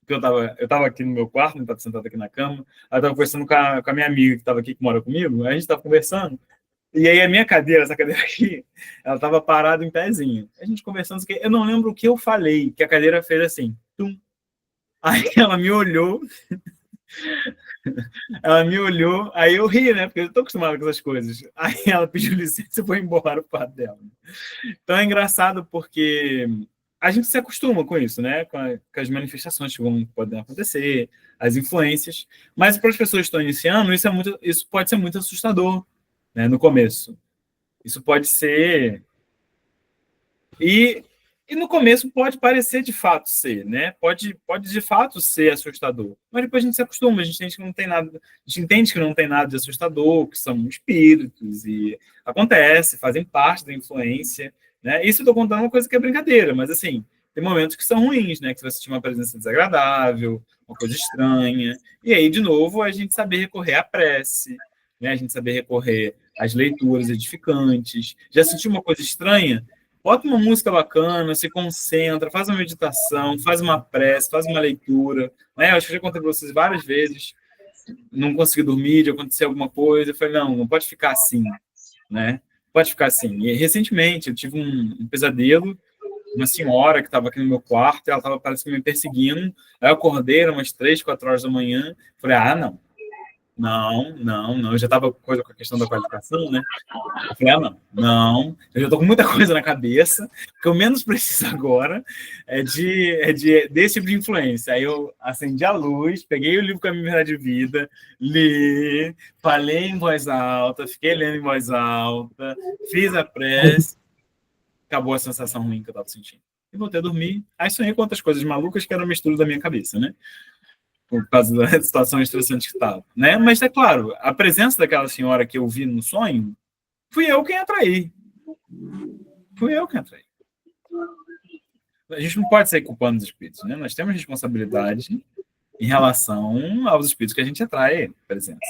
que eu tava aqui no meu quarto, eu estava sentado aqui na cama, aí eu estava conversando com a minha amiga que estava aqui, que mora comigo, aí a gente estava conversando, e aí a minha cadeira, essa cadeira aqui, ela estava parada em pezinho. A gente conversando, eu não lembro o que eu falei, que a cadeira fez assim, tum. Aí ela me olhou, aí eu ri, né? Porque eu tô acostumado com essas coisas. Aí ela pediu licença e foi embora o quarto dela. Então é engraçado porque a gente se acostuma com isso, né? Com as manifestações que podem acontecer, as influências. Mas para as pessoas que estão iniciando, isso pode ser muito assustador, né? No começo. Isso pode ser... E no começo pode parecer de fato ser, né? Pode de fato ser assustador. Mas depois a gente se acostuma, a gente entende que não tem nada de assustador, que são espíritos e acontece, fazem parte da influência, né? Isso eu tô contando uma coisa que é brincadeira, mas assim, tem momentos que são ruins, né? Que você sentir uma presença desagradável, uma coisa estranha. E aí, de novo, a gente saber recorrer à prece, né? A gente saber recorrer às leituras edificantes. Já sentiu uma coisa estranha? Bota uma música bacana, se concentra, faz uma meditação, faz uma prece, faz uma leitura. Né? Eu acho que eu já contei para vocês várias vezes. Não consegui dormir, de acontecer alguma coisa. Eu falei, não pode ficar assim. Né? Pode ficar assim. E recentemente eu tive um pesadelo, uma senhora que estava aqui no meu quarto, ela estava parece que me perseguindo. Aí eu acordei, eram umas 3, 4 horas da manhã. Falei, não. Eu já estava com a questão da qualificação, né? Eu falei, não. Eu já estou com muita coisa na cabeça. O que eu menos preciso agora é desse tipo de influência. Aí eu acendi a luz, peguei o livro Caminho, Verdade e Vida, li, falei em voz alta, fiquei lendo em voz alta, fiz a prece, acabou a sensação ruim que eu estava sentindo. E voltei a dormir. Aí sonhei com outras coisas malucas que era uma mistura da minha cabeça, né? Por causa da situação estressante que estava, né? Mas é claro, a presença daquela senhora que eu vi no sonho, fui eu quem atraí. A gente não pode sair culpando os espíritos, né? Nós temos responsabilidade em relação aos espíritos que a gente atrai presença.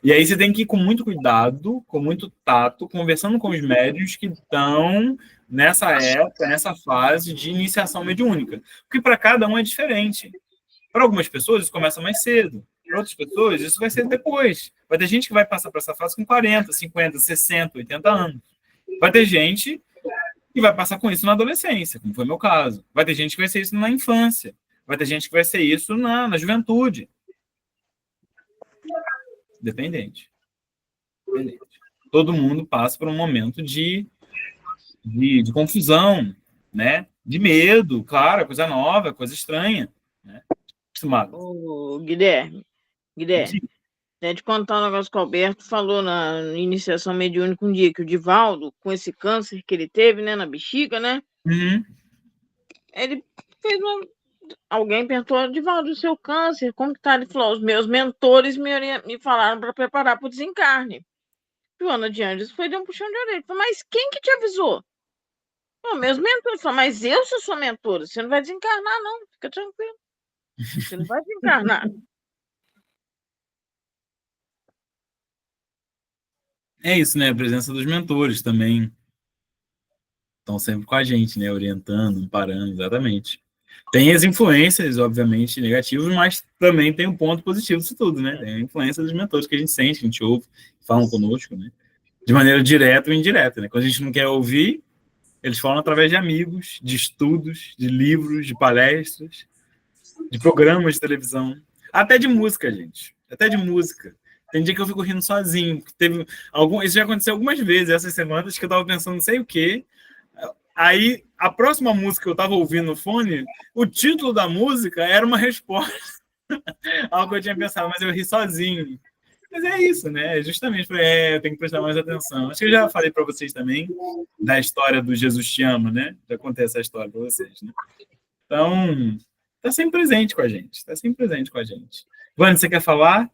E aí você tem que ir com muito cuidado, com muito tato, conversando com os médiuns que estão nessa época, nessa fase de iniciação mediúnica. Porque para cada um é diferente. Para algumas pessoas, isso começa mais cedo. Para outras pessoas, isso vai ser depois. Vai ter gente que vai passar por essa fase com 40, 50, 60, 80 anos. Vai ter gente que vai passar com isso na adolescência, como foi meu caso. Vai ter gente que vai ser isso na infância. Vai ter gente que vai ser isso na juventude. Dependente. Todo mundo passa por um momento de confusão, né? De medo, claro, coisa nova, coisa estranha. Né? Ô, Guilherme, até te contar um negócio que o Alberto falou na iniciação mediúnica um dia, que o Divaldo, com esse câncer que ele teve, né, na bexiga, né? Uhum. Ele fez Alguém perguntou, Divaldo, o seu câncer, como que tá? Ele falou, os meus mentores me falaram para preparar para o desencarne. Joana de Anjos foi dar um puxão de orelha. Falei, mas quem que te avisou? Não, meus mentores. Falei, mas eu sou sua mentora, você não vai desencarnar, não. Fica tranquilo. Você não vai desencarnar. É isso, né? A presença dos mentores também estão sempre com a gente, né? Orientando, amparando, exatamente. Tem as influências, obviamente, negativas, mas também tem um ponto positivo disso tudo, né? Tem a influência dos mentores que a gente sente, que a gente ouve, falam conosco, né? de maneira direta ou indireta, né? Quando a gente não quer ouvir, eles falam através de amigos, de estudos, de livros, de palestras, de programas de televisão, até de música, gente. Até de música. Tem dia que eu fico rindo sozinho. Isso já aconteceu algumas vezes essas semanas que eu estava pensando não sei o quê. Aí, a próxima música que eu estava ouvindo no fone, o título da música era uma resposta ao que eu tinha pensado, mas eu ri sozinho. Mas é isso, né? Justamente, eu tenho que prestar mais atenção. Acho que eu já falei para vocês também da história do Jesus Te Ama, né? Já contei essa história para vocês, né? Então, está sempre presente com a gente. Está sempre presente com a gente. Vânia, você quer falar?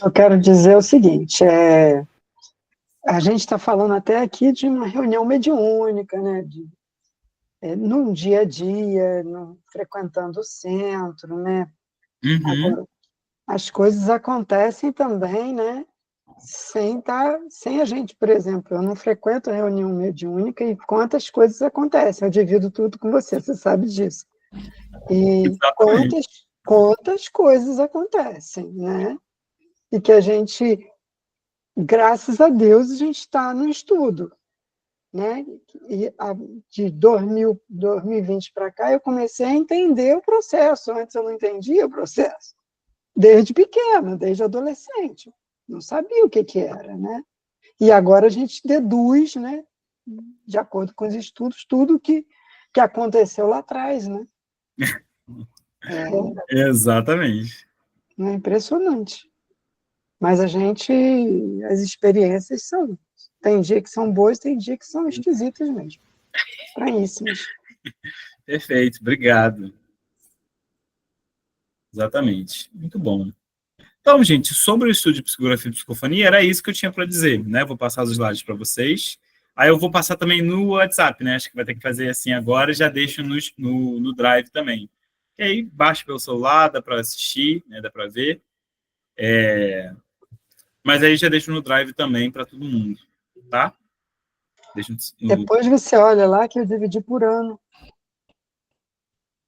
Eu quero dizer o seguinte, a gente está falando até aqui de uma reunião mediúnica, né? Num dia a dia, frequentando o centro, né? Uhum. Agora, as coisas acontecem também, né? Sem a gente, por exemplo, eu não frequento a reunião mediúnica e quantas coisas acontecem, eu divido tudo com você sabe disso. E quantas coisas acontecem, né? E que a gente, graças a Deus, a gente está no estudo, né? E de 2020 para cá, eu comecei a entender o processo. Antes eu não entendia o processo. Desde pequena, desde adolescente. Não sabia o que era, né? E agora a gente deduz, né? De acordo com os estudos, tudo que aconteceu lá atrás, né? Exatamente. É impressionante. Mas as experiências tem dia que são boas, tem dia que são esquisitas mesmo. Estranhíssimas. Perfeito, obrigado. Exatamente, muito bom. Então, gente, sobre o estudo de psicografia e psicofonia, era isso que eu tinha para dizer, né? Vou passar os slides para vocês. Aí eu vou passar também no WhatsApp, né? Acho que vai ter que fazer assim agora, já deixo no Drive também. E aí, baixa pelo celular, dá para assistir, né? Dá para ver. Mas aí já deixo no Drive também para todo mundo, tá? Depois você olha lá que eu dividi por ano.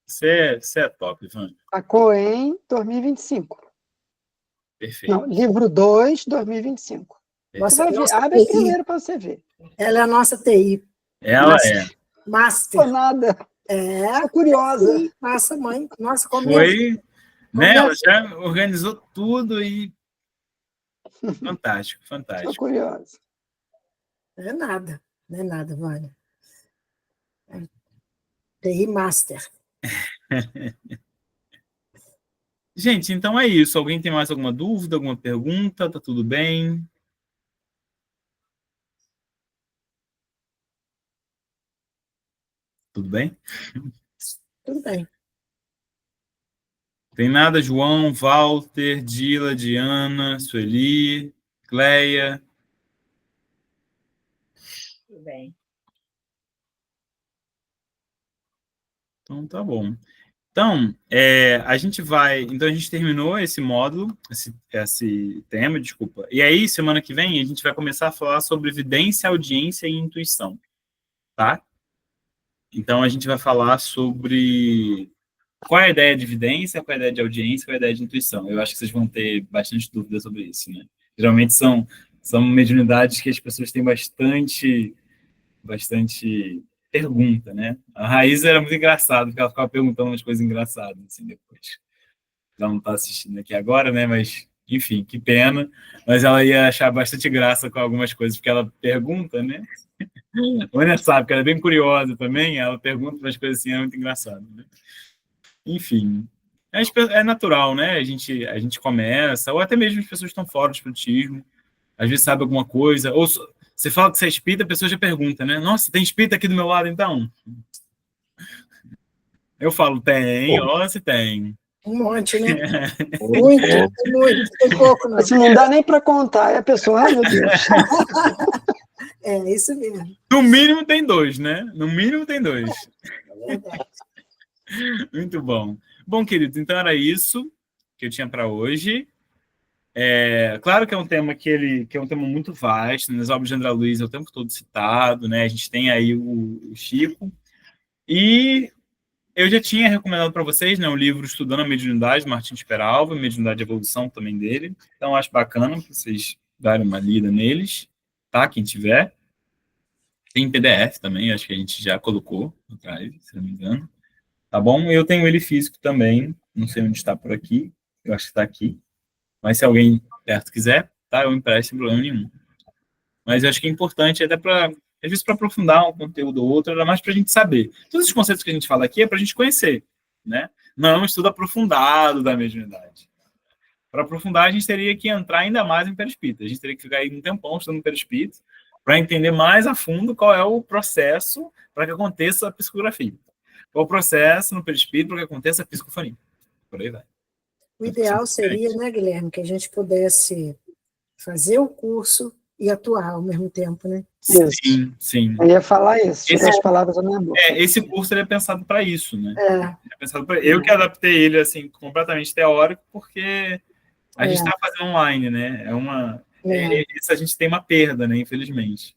Você é top, Ivan. A Coen, 2025. Perfeito. Não, livro 2, 2025. Você vai ver, abre primeiro para você ver. Ela é a nossa TI. Ela é. Master. Não nada. Sou curiosa. Sim, nossa mãe. Nossa, foi, né? Ela já organizou tudo e... Fantástico, fantástico. Sou curiosa. Não é nada, Vânia. TI Master. Gente, então é isso. Alguém tem mais alguma dúvida, alguma pergunta? Tá tudo bem? Tudo bem? Tudo bem. Tem nada, João, Walter, Dila, Diana, Sueli, Cleia. Tudo bem. Então, tá bom. Então, a gente terminou esse módulo, esse tema, desculpa. E aí, semana que vem, a gente vai começar a falar sobre evidência, audiência e intuição, tá? Então, a gente vai falar sobre qual é a ideia de evidência, qual é a ideia de audiência, qual é a ideia de intuição. Eu acho que vocês vão ter bastante dúvidas sobre isso, né? Geralmente são mediunidades que as pessoas têm bastante pergunta, né? A Raíssa era muito engraçada, porque ela ficava perguntando umas coisas engraçadas, assim, depois. Ela não está assistindo aqui agora, né? Mas, enfim, que pena. Mas ela ia achar bastante graça com algumas coisas, porque ela pergunta, né? A Ana sabe que ela é bem curiosa também, ela pergunta umas coisas assim, é muito engraçado, né? Enfim, é natural, né? A gente começa, ou até mesmo as pessoas estão fora do espiritismo, às vezes sabe alguma coisa, ou você fala que você é espírita, a pessoa já pergunta, né? Nossa, tem espírita aqui do meu lado, então? Eu falo, tem, ó, se tem. Um monte, né? Muito. Tem pouco, não. Assim, não dá nem para contar. É a pessoa, ai, meu Deus. É isso mesmo. No mínimo tem 2, né? No mínimo tem 2. É verdade. Muito bom. Bom, queridos, então era isso que eu tinha para hoje. Claro que é um tema que é um tema muito vasto, nas obras de André Luiz é o tempo todo citado, né? A gente tem aí o Chico. E eu já tinha recomendado para vocês, né, o livro Estudando a Mediunidade, Martins Peralva, Mediunidade e Evolução também dele. Então, acho bacana que vocês darem uma lida neles. tá? Quem tiver. Tem PDF também, acho que a gente já colocou no Drive, se não me engano. Tá bom? Eu tenho ele físico também, não sei onde está por aqui, eu acho que está aqui. Mas se alguém perto quiser, tá? Eu empresto sem problema nenhum. Mas eu acho que é importante até para, às vezes, para aprofundar um conteúdo ou outro, era mais para a gente saber. Todos os conceitos que a gente fala aqui é para a gente conhecer, né? Não é um estudo aprofundado da mediunidade. Para aprofundar, a gente teria que entrar ainda mais em perispírito. A gente teria que ficar aí um tempão estudando perispírito para entender mais a fundo qual é o processo para que aconteça a psicografia. Qual o processo no perispírito para que aconteça a psicofonia. Por aí vai. O ideal seria, né, Guilherme, que a gente pudesse fazer o curso e atuar ao mesmo tempo, né? Sim, sim. Eu ia falar isso, tirar as palavras da minha boca. Esse curso ele é pensado para isso, né? É Pensado pra... Eu que adaptei ele assim completamente teórico, porque a gente está fazendo online, né? Isso a gente tem uma perda, né? Infelizmente.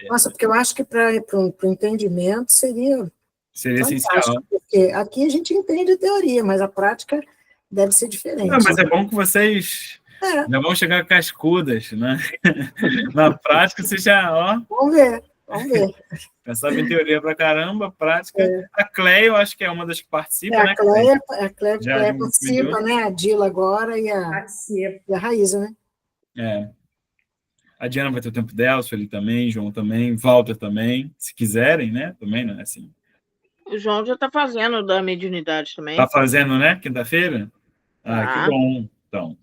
Nossa, porque eu acho que para o entendimento seria essencial. Porque aqui a gente entende a teoria, mas a prática deve ser diferente. Não, mas é bom que vocês já vão chegar cascudas, né? Na prática, você já, ó. Vamos ver. Pensava em teoria pra caramba, prática. A Cleia, eu acho que é uma das que participa, né? A Cleia participa, né? A Dila agora e a Raíza, né? A Diana vai ter o tempo dela, o Sueli também, João também, Walter também, se quiserem, né? Também, não é assim. O João já está fazendo da mediunidade também. Tá fazendo, né? Quinta-feira? Que bom. Então,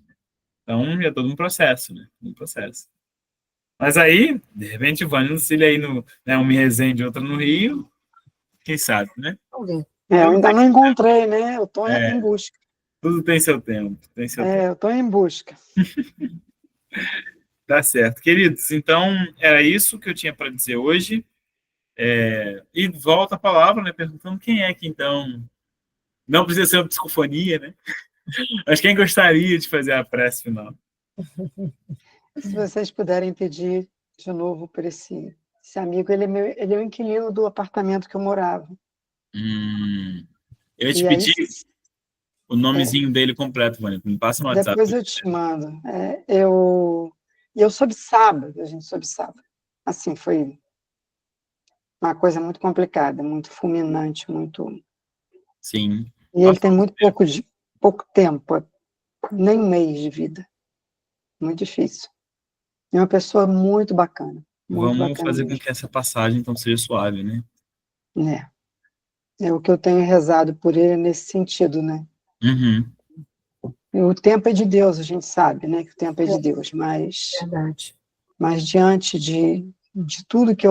já é todo um processo, né? Um processo. Mas aí, de repente, o Vânia Lucília aí no, né, uma em Resende, outra no Rio, quem sabe, né? Vamos ver. Eu ainda não encontrei, né? Eu estou em busca. Tudo tem seu tempo. Eu estou em busca. Tá certo. Queridos, então, era isso que eu tinha para dizer hoje. E volta a palavra, né? Perguntando quem é que, então... Não precisa ser uma psicofonia, né? Mas quem gostaria de fazer a prece final? Se vocês puderem pedir de novo para esse amigo, ele é o inquilino do apartamento que eu morava. Eu ia te pedir o nomezinho dele completo, Vânia. Me passa no WhatsApp. Depois eu te mando. Eu soube sábado, a gente soube sábado. Assim, foi uma coisa muito complicada, muito fulminante, muito... Sim. E ele tem muito pouco tempo, nem um mês de vida. Muito difícil. É uma pessoa muito bacana. Vamos fazer com que essa passagem, então, seja suave, né? É o que eu tenho rezado por ele nesse sentido, né? O tempo é de Deus, a gente sabe, né? Que o tempo é de Deus, mas... Verdade. Mas diante de tudo que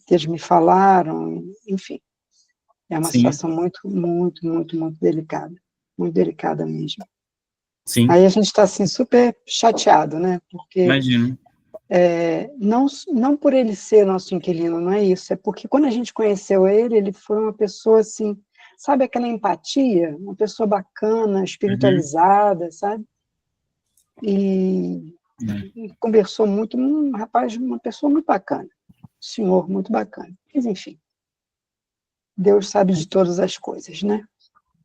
eles me falaram, enfim, é uma situação muito, muito, muito, muito delicada. Muito delicada mesmo. Sim. Aí a gente está, assim, super chateado, né? Porque... Imagino. Não por ele ser nosso inquilino, não é isso. É porque quando a gente conheceu ele foi uma pessoa, assim, sabe aquela empatia? Uma pessoa bacana, espiritualizada, sabe? E conversou muito, um rapaz, uma pessoa muito bacana, um senhor muito bacana. Mas, enfim, Deus sabe de todas as coisas, né?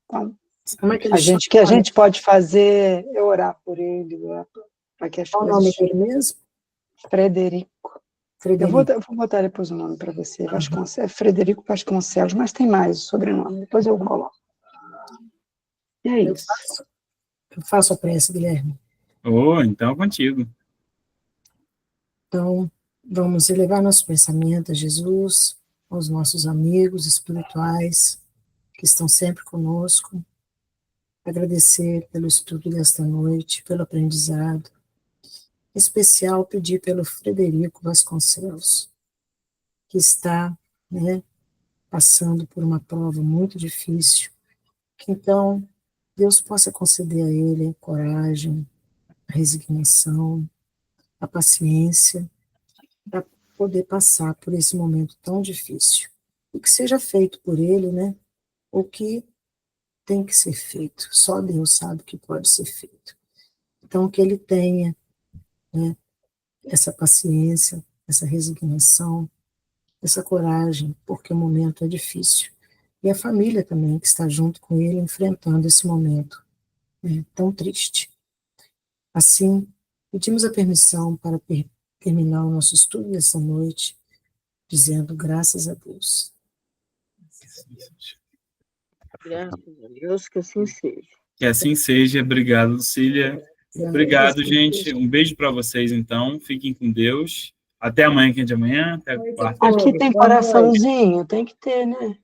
Então, o que a gente pode fazer é orar por ele, para que as Qual coisas... o nome dele mesmo? Frederico. Eu vou botar depois o nome para você. Frederico Vasconcelos, mas tem mais o sobrenome, depois eu coloco. E é isso. Eu faço a prece, Guilherme. Então contigo. Então, vamos elevar nosso pensamento a Jesus, aos nossos amigos espirituais que estão sempre conosco, agradecer pelo estudo desta noite, pelo aprendizado, em especial pedir pelo Frederico Vasconcelos, que está, passando por uma prova muito difícil, que então Deus possa conceder a ele a coragem, a resignação, a paciência, para poder passar por esse momento tão difícil. E que seja feito por ele, o que tem que ser feito. Só Deus sabe o que pode ser feito. Então, que ele tenha essa paciência, essa resignação, essa coragem, porque o momento é difícil. E a família também, que está junto com ele, enfrentando esse momento tão triste. Assim, pedimos a permissão para terminar o nosso estudo nessa noite, dizendo graças a Deus. Graças a Deus que assim seja. Que assim seja. Obrigado, Lucília. Obrigado, gente. Um beijo para vocês, então. Fiquem com Deus. Até amanhã, que é de amanhã. Até quarta. Aqui tem coraçãozinho, tem que ter, né?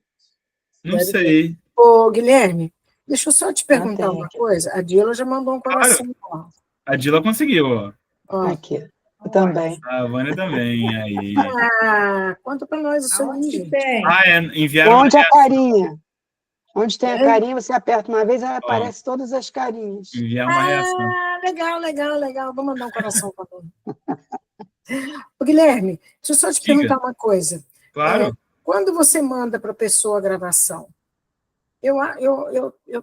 Não sei. Ô, Guilherme, deixa eu só te perguntar tem uma aqui. coisa. A Dila já mandou um coração lá. A Dila conseguiu, ó. Ó, Aqui, eu também. A Vânia também. Aí. conta pra nós isso aí, Aonde gente. tem? Enviaram Onde uma a carinha? Onde tem a É? carinha, você aperta uma vez, ela aparece todas as carinhas. enviar uma reação. Legal. Vou mandar um coração pra você. Ô, Guilherme, deixa eu só te Diga. perguntar uma coisa. Claro. Quando você manda para a pessoa a gravação, eu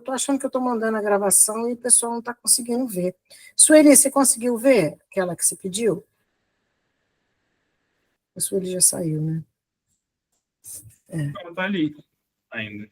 tô achando que eu estou mandando a gravação e o pessoal não está conseguindo ver. Sueli, você conseguiu ver aquela que você pediu? A Sueli já saiu, né? Não, tá ali ainda.